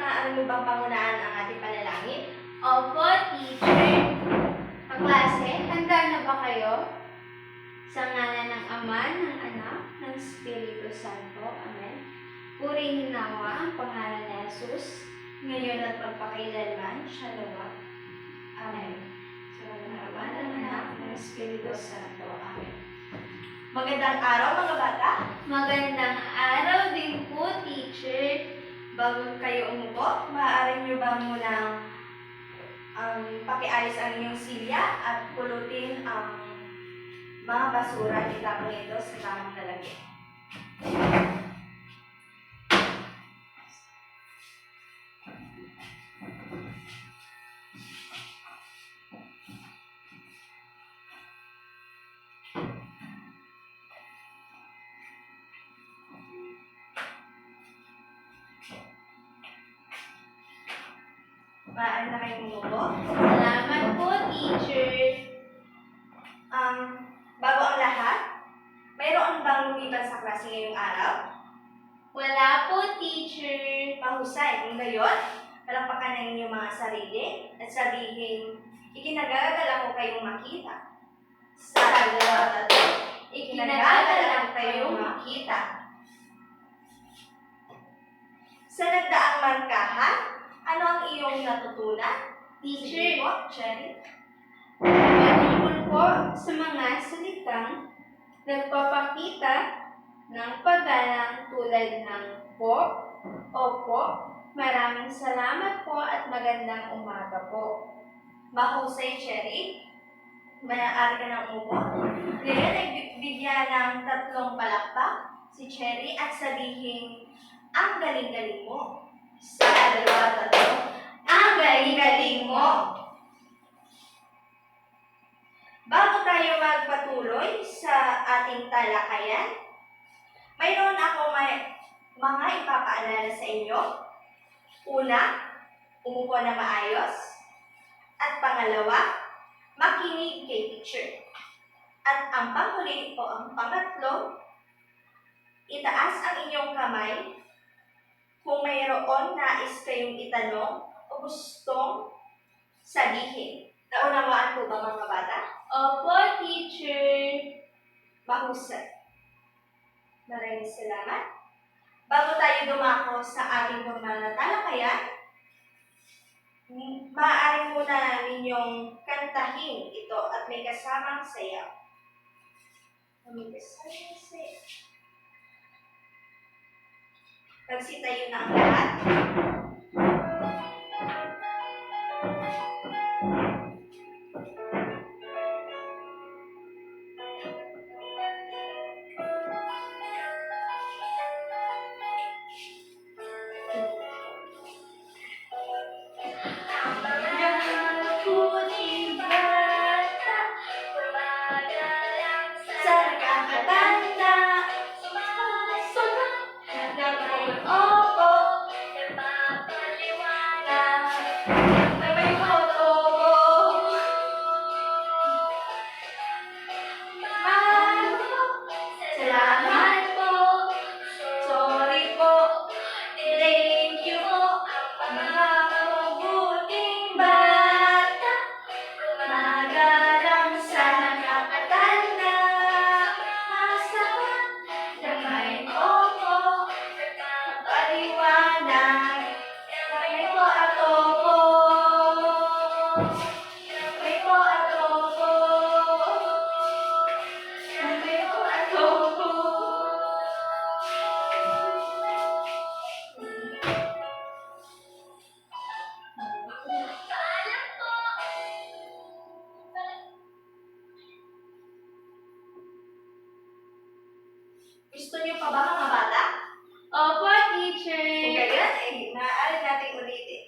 maaari mo bang pangunahan ang ating panalangin? Opo, teacher. Kaklase, handa na ba kayo? Sa ngalan ng Ama, ng Anak, ng Espiritu Santo. Amen. Purihin nawa ang pangalan ni Jesus, Ngayon at magpakailanman, siya nawa. Amen. Sa Ama ng Anak, ng Espiritu Santo. Amen. Magandang araw mga bata. Magandang araw din po, teacher. Bago kayo umupo, maaari nyo ba munang pakiayos ang inyong silya at pulutin ang mga basura at itapon ito sa tamang lalagyan. Maaari na kayong umupo. Salamat po, teacher. Bago ang lahat, mayroon bang lumipas sa klase ngayong araw? Wala po, teacher. Mahusay. Kung gayon, palakpakan ng inyong mga sarili at sabihin, ikinagagala ko kayong makita. Sa dalawa tatlo, ikinagagala ko kayong makita. Sa nagdaang markahan, ano ang iyong natutunan? Teacher, Sige po, Cherry. patungkol po sa mga salitang nagpapakita ng paggalang tulad ng po, opo, maraming salamat po at magandang umaga po. Mahusay, Cherry. Maaari ka ng umupo. Ngayon ay bigyan ng 3 palakpak si Cherry at sabihin, ang galing-galing mo. Sa dalawa tatlo, ang galing-galing mo. Bago tayo magpatuloy sa ating talakayan, mayroon ako mga ipapaalala sa inyo. Una, umupo na maayos. At pangalawa, makinig kay teacher. At ang panghuli o ang pangatlo, itaas ang inyong kamay kung mayroon nais kayong itanong o gustong sabihin. Naunawaan po ba mga bata? Opo, teacher. Mahusay. Maraming salamat. Bago tayo dumako sa ating mga talakayan, maaari muna ninyong kantahin ito at may kasamang sayaw. May kasamang sayaw. Pagsitayo na ang lahat. Sa nakakatanda, opo, may photo ko. Salamat po. Sorry po. Thank you po. Mga mabuting bata. Magalang sa nakakatanda. Masapat na may opo. Paliwanag. May po at opo. May po at opo. May po at opo. Gusto niyo pa ba mga bata? Opo, Kung teacher. gayon, ay maaari nating ulitin.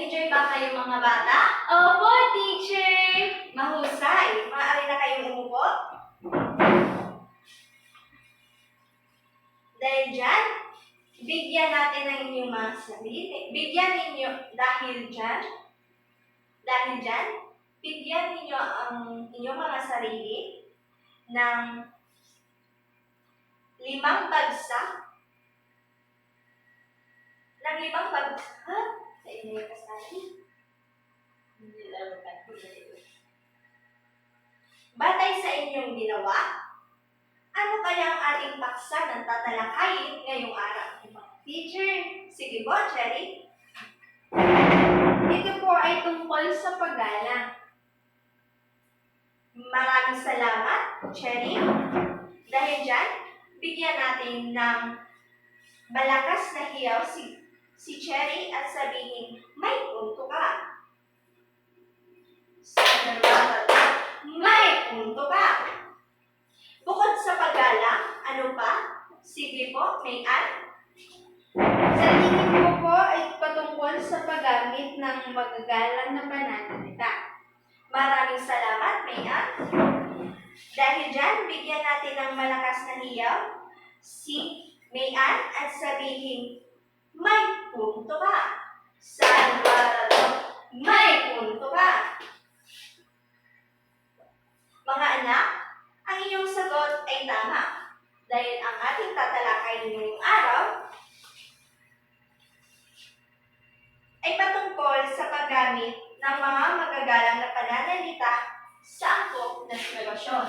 Nag-enjoy ba kayo mga bata? Opo, teacher! Mahusay! Maaari na kayong umupo? Dahil dyan, bigyan natin ng inyong mga sarili. Bigyan ninyo, dahil dyan, bigyan ninyo ang inyong mga sarili ng 5 bagsak. Sa inyo yung kasali. Batay sa inyong ginawa, ano kaya ang ating paksa ng tatalakayin ngayong araw? Teacher, Sige po, Cherry. ito po ay tungkol sa paggalang. Maraming salamat, Cherry. Dahil dyan, bigyan natin ng malakas na hiyaw si Cherry at sabihin, may punto ka. May punto ka. Bukod sa paggalang, ano pa? Sige po, May-an. Sa tingin ko po ay patungkol sa paggamit ng magagalang na pananalita. Maraming salamat, May-an. Dahil dyan, bigyan natin ng malakas na hiyaw si May-an at sabihin, may punto ka. Salvador, may punto ka. Mga anak, ang inyong sagot ay tama. Dahil ang ating tatalakayin ngayong araw ay patungkol sa paggamit ng mga magagalang na pananalita sa angkop na sitwasyon.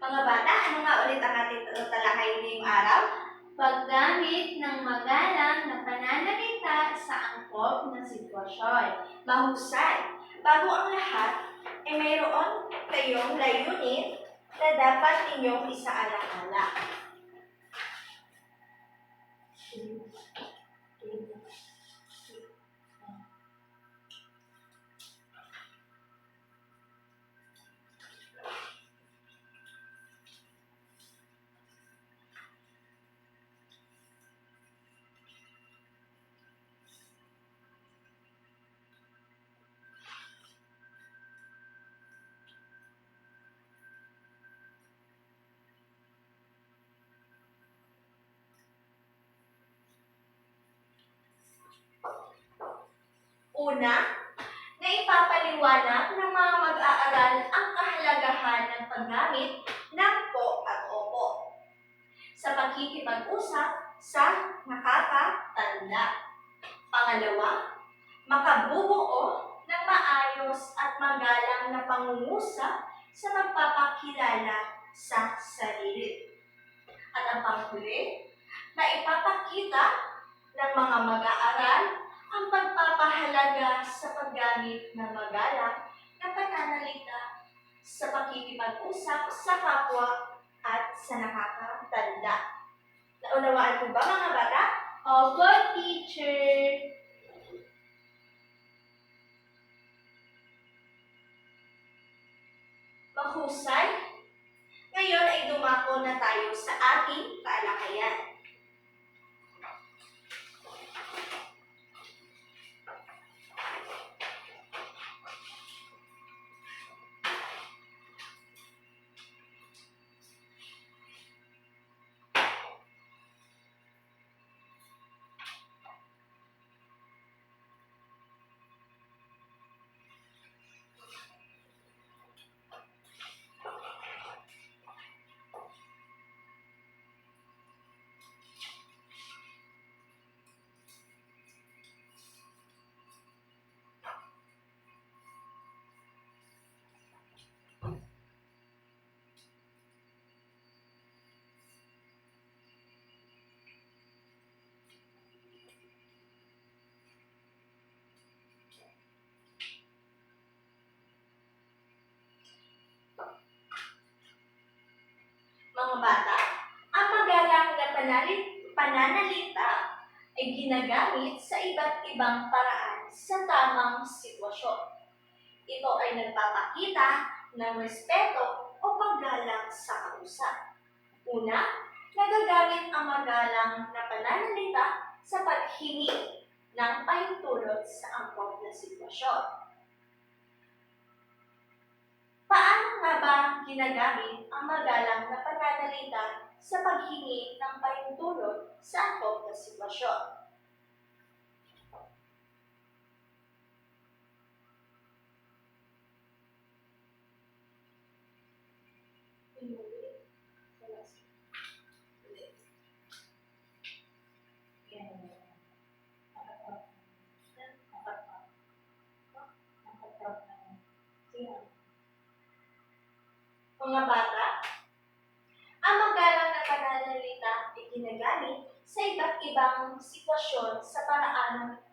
Mga bata, ano nga ulit ang ating tatalakayin ngayong araw? Paggamit ng magalang na pananalita sa angkop na sitwasyon. Mahusay. Bago ang lahat, mayroon kayong layunin na dapat inyong isaalang-ala. Una, na ipapaliwanag ng mga mag-aaral ang kahalagahan ng paggamit ng po at opo sa pakikipag-usap sa nakakatanda. Pangalawa, makabubuo ng maayos at magalang na pangungusap sa magpapakilala sa sarili. At ang panghuli, na ipapakita ng mga mag-aaral ang pagpapahalaga sa paggamit ng magalang na pananalita sa pakikipag-usap sa kapwa at sa nakakatanda. Naunawaan po ba mga bata? Opo, teacher. Mahusay. Ngayon ay dumako na tayo sa ating talakayan. Mga bata, ang magalang na pananalita ay ginagamit sa iba't ibang paraan sa tamang sitwasyon. Ito ay nagpapakita ng respeto o paggalang sa kausap. Una, nagagamit ang magalang na pananalita sa paghingi ng pahintulot sa angkop na sitwasyon. Paano nga ba ginagamit ang magalang na pananalita sa paghingi ng pahintulot sa angkop na sitwasyon? Mga bata, ang magalang na pananalita ay ginagamit sa iba't ibang sitwasyon sa paraan ng